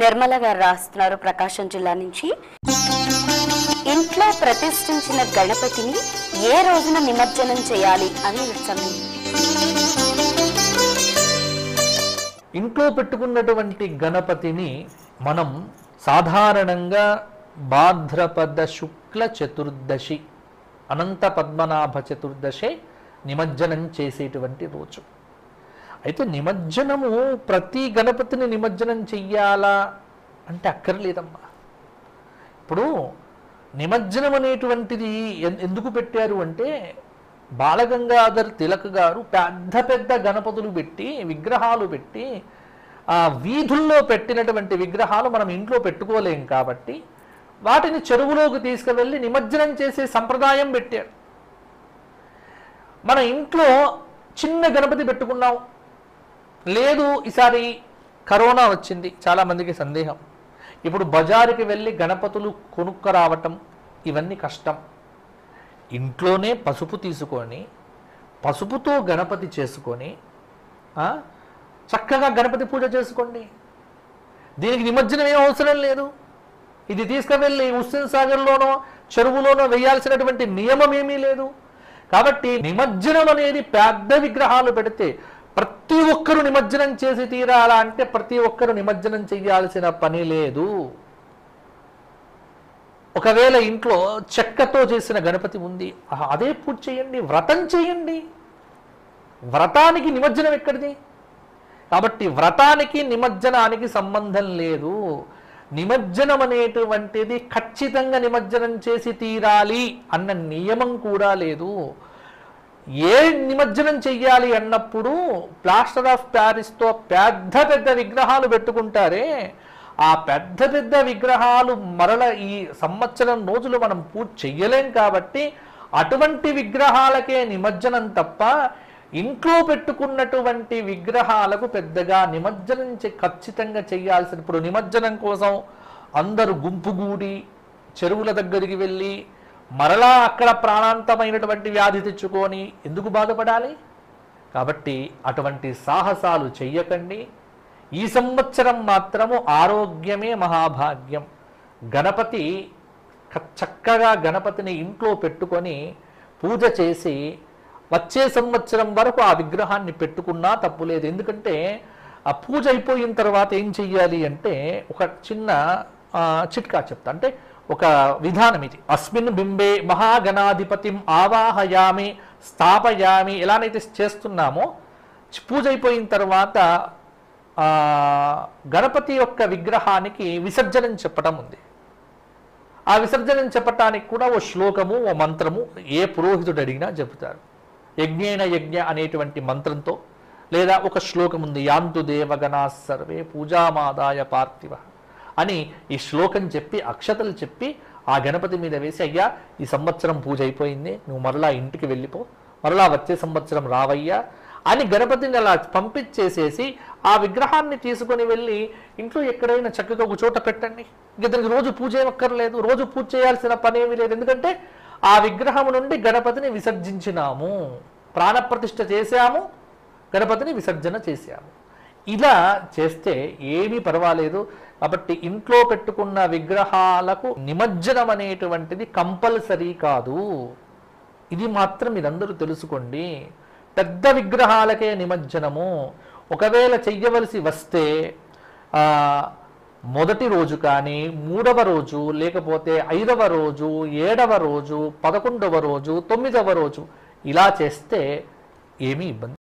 నిర్మల గారు రాస్తున్నారు ప్రకాశం జిల్లా నుంచి. ఇంట్లో ప్రతిష్ఠించిన గణపతిని ఏ రోజున నిమజ్జనం చేయాలి అని ఇంట్లో పెట్టుకున్నటువంటి గణపతిని మనం సాధారణంగా భాద్రపద శుక్ల చతుర్దశి అనంత పద్మనాభ చతుర్దశి నిమజ్జనం చేసేటువంటి రోజు. అయితే నిమజ్జనము ప్రతి గణపతిని నిమజ్జనం చెయ్యాలా అంటే అక్కర్లేదమ్మా. ఇప్పుడు నిమజ్జనం అనేటువంటిది ఎందుకు పెట్టారు అంటే బాలగంగాధర్ తిలక్ గారు పెద్ద పెద్ద గణపతులు పెట్టి విగ్రహాలు పెట్టి ఆ వీధుల్లో పెట్టినటువంటి విగ్రహాలు మనం ఇంట్లో పెట్టుకోలేం కాబట్టి వాటిని చెరువులోకి తీసుకువెళ్ళి నిమజ్జనం చేసే సంప్రదాయం పెట్టారు. మన ఇంట్లో చిన్న గణపతి పెట్టుకున్నాం, లేదు ఈసారి కరోనా వచ్చింది, చాలామందికి సందేహం. ఇప్పుడు బజారుకి వెళ్ళి గణపతులు కొనుక్కరావటం ఇవన్నీ కష్టం. ఇంట్లోనే పసుపు తీసుకొని పసుపుతో గణపతి చేసుకొని చక్కగా గణపతి పూజ చేసుకోండి. దీనికి నిమజ్జనం ఏం అవసరం లేదు. ఇది తీసుకువెళ్ళి హుస్సేన్ సాగర్లోనో చెరువులోనో వేయాల్సినటువంటి నియమం ఏమీ లేదు. కాబట్టి నిమజ్జనం అనేది పెద్ద విగ్రహాలు పెడితే ప్రతి ఒక్కరు నిమజ్జనం చేసి తీరాలా అంటే ప్రతి ఒక్కరు నిమజ్జనం చేయాల్సిన పని లేదు. ఒకవేళ ఇంట్లో చెక్కతో చేసిన గణపతి ఉంది, అదే పూజ చేయండి, వ్రతం చేయండి. వ్రతానికి నిమజ్జనం ఎక్కడిది? కాబట్టి వ్రతానికి నిమజ్జనానికి సంబంధం లేదు. నిమజ్జనం అనేటువంటిది ఖచ్చితంగా నిమజ్జనం చేసి తీరాలి అన్న నియమం కూడా లేదు. ఏ నిమజ్జనం చెయ్యాలి అన్నప్పుడు ప్లాస్టర్ ఆఫ్ ప్యారిస్తో పెద్ద పెద్ద విగ్రహాలు పెట్టుకుంటారే, ఆ పెద్ద పెద్ద విగ్రహాలు మరల ఈ సంవత్సరం రోజులు మనం పూజ చెయ్యలేం కాబట్టి అటువంటి విగ్రహాలకే నిమజ్జనం తప్ప ఇంట్లో పెట్టుకున్నటువంటి విగ్రహాలకు పెద్దగా నిమజ్జనం ఖచ్చితంగా చెయ్యాల్సిన. ఇప్పుడు నిమజ్జనం కోసం అందరూ గుంపుగూడి చెరువుల దగ్గరికి వెళ్ళి మరలా అక్కడ ప్రాణాంతమైనటువంటి వ్యాధి తెచ్చుకొని ఎందుకు బాధపడాలి? కాబట్టి అటువంటి సాహసాలు చెయ్యకండి. ఈ సంవత్సరం మాత్రము ఆరోగ్యమే మహాభాగ్యం. గణపతి చక్కగా గణపతిని ఇంట్లో పెట్టుకొని పూజ చేసి వచ్చే సంవత్సరం వరకు ఆ విగ్రహాన్ని పెట్టుకున్నా తప్పులేదు. ఎందుకంటే ఆ పూజ అయిపోయిన తర్వాత ఏం చెయ్యాలి అంటే ఒక చిన్న చిట్కా చెప్తా. అంటే ఒక విధానం ఇది. అస్మిన్ బింబే మహాగణాధిపతిం ఆవాహయామి స్థాపయామి ఎలానైతే చేస్తున్నామో పూజ అయిపోయిన తర్వాత గణపతి యొక్క విగ్రహానికి విసర్జనం చెప్పడం ఉంది. ఆ విసర్జనం చెప్పటానికి కూడా ఓ శ్లోకము ఓ మంత్రము ఏ పురోహితుడు అడిగినా చెబుతారు. యజ్ఞేన యజ్ఞ అనేటువంటి మంత్రంతో లేదా ఒక శ్లోకం ఉంది, యాంతు దేవగణా సర్వే పూజామాదాయ పార్థివ అని ఈ శ్లోకం చెప్పి అక్షతలు చెప్పి ఆ గణపతి మీద వేసి, అయ్యా ఈ సంవత్సరం పూజ అయిపోయింది, నువ్వు మరలా ఇంటికి వెళ్ళిపో, మరలా వచ్చే సంవత్సరం రావయ్యా అని గణపతిని అలా పంపించేసేసి ఆ విగ్రహాన్ని తీసుకొని వెళ్ళి ఇంట్లో ఎక్కడైనా చక్కగా ఒక చోట పెట్టండి. ఇంక దానికి రోజు పూజ ఏమక్కర్లేదు, రోజు పూజ చేయాల్సిన పని ఏమీ లేదు. ఎందుకంటే ఆ విగ్రహం నుండి గణపతిని విసర్జించినాము, ప్రాణప్రతిష్ఠ చేశాము, గణపతిని విసర్జన చేశాము. ఇలా చేస్తే ఏమీ పర్వాలేదు. కాబట్టి ఇంట్లో పెట్టుకున్న విగ్రహాలకు నిమజ్జనం అనేటువంటిది కంపల్సరీ కాదు. ఇది మాత్రం మీరందరూ తెలుసుకోండి. పెద్ద విగ్రహాలకే నిమజ్జనము. ఒకవేళ చెయ్యవలసి వస్తే మొదటి రోజు కానీ, మూడవ రోజు, లేకపోతే 5వ రోజు, 7వ రోజు, 11వ రోజు, 9వ రోజు ఇలా చేస్తే ఏమీ ఇబ్బంది